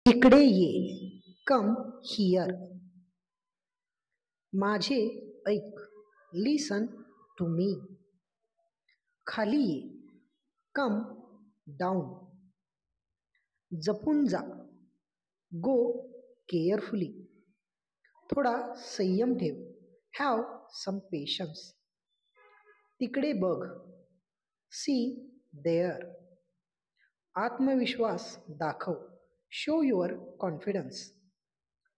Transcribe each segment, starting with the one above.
इकडे ये. Come here. माझे ऐक. Listen to me. खाली ये. Come down. जपून जा. Go carefully. थोडा संयम ठेव. Have some patience. तिकडे बघ. See there. आत्मविश्वास दाखव. Show your confidence.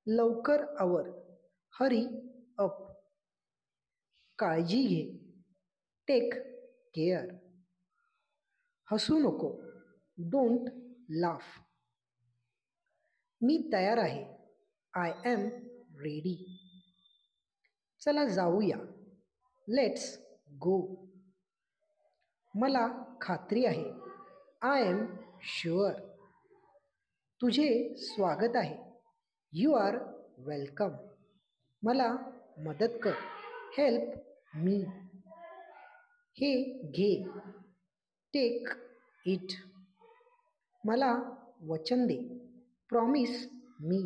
लवकर आवर. Hurry up. काळजी घे. Take care. हसू नको. Don't laugh. मी तयार आहे. I am ready. चला जाऊया. Let's go. मला खात्री आहे. I am sure. तुझे स्वागत आहे. You are welcome. मला मदत कर. Help me. हे घे. Take it. मला वचन दे. Promise me.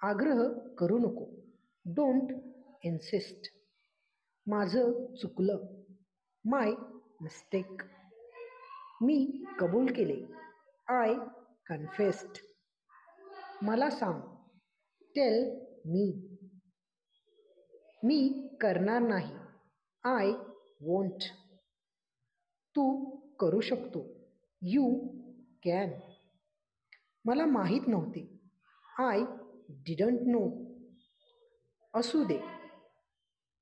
आग्रह करू नको. Don't insist. माझं चुकलं. My mistake. मी कबूल केले. I confessed. मला सांग. Tell me. मी करणार नाही. I won't. तू करू शकतो. You can. मला माहीत नव्हते. I didn't know. असू दे.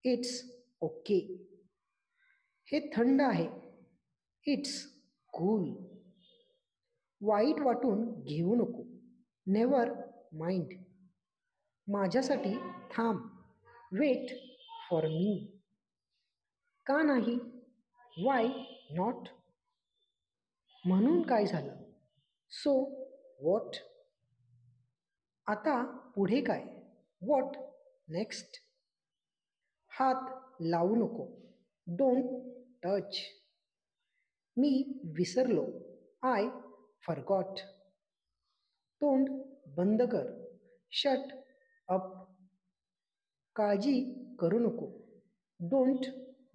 It's okay. हे थंड आहे. It's cool. वाईट वाटून घेऊ नको. Never mind. माझ्यासाठी थांब. Wait for me. का नाही? Why not? म्हणून काय झालं? So what? आता पुढे काय? What next? हात लावू नको. Don't touch. मी विसरलो. I forgot. तोंड बंद कर. Shut up. काळजी करू नको. Don't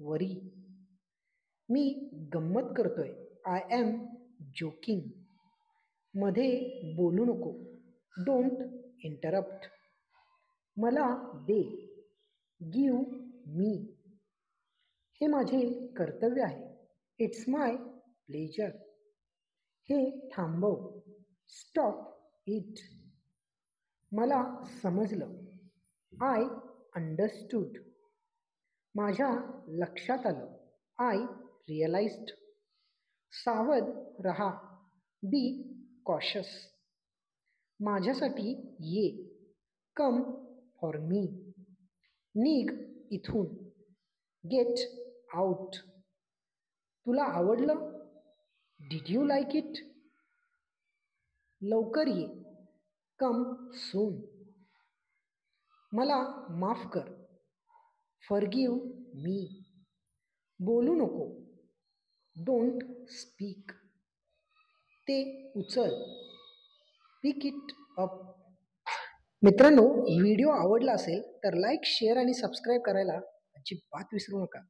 worry. मी गंमत करतोय. I am joking. मध्ये बोलू नको. Don't interrupt. मला दे. Give me. हे माझे कर्तव्य आहे. It's my pleasure. हे थांबव. Stop it. मला समजलं. I understood. माझ्या लक्षात आलं. I realised. सावध रहा. Be cautious. माझ्यासाठी ये. Come for me. निघ इथून. Get out. तुला आवडलं? Did you like it? लवकर ये. Come soon. मला माफ कर. Forgive me. बोलू नको. Don't speak. ते उचल. Pick it up. मित्रांनो, व्हिडिओ आवडला असेल तर लाईक, शेअर आणि सबस्क्राईब करायला अजिबात विसरू नका.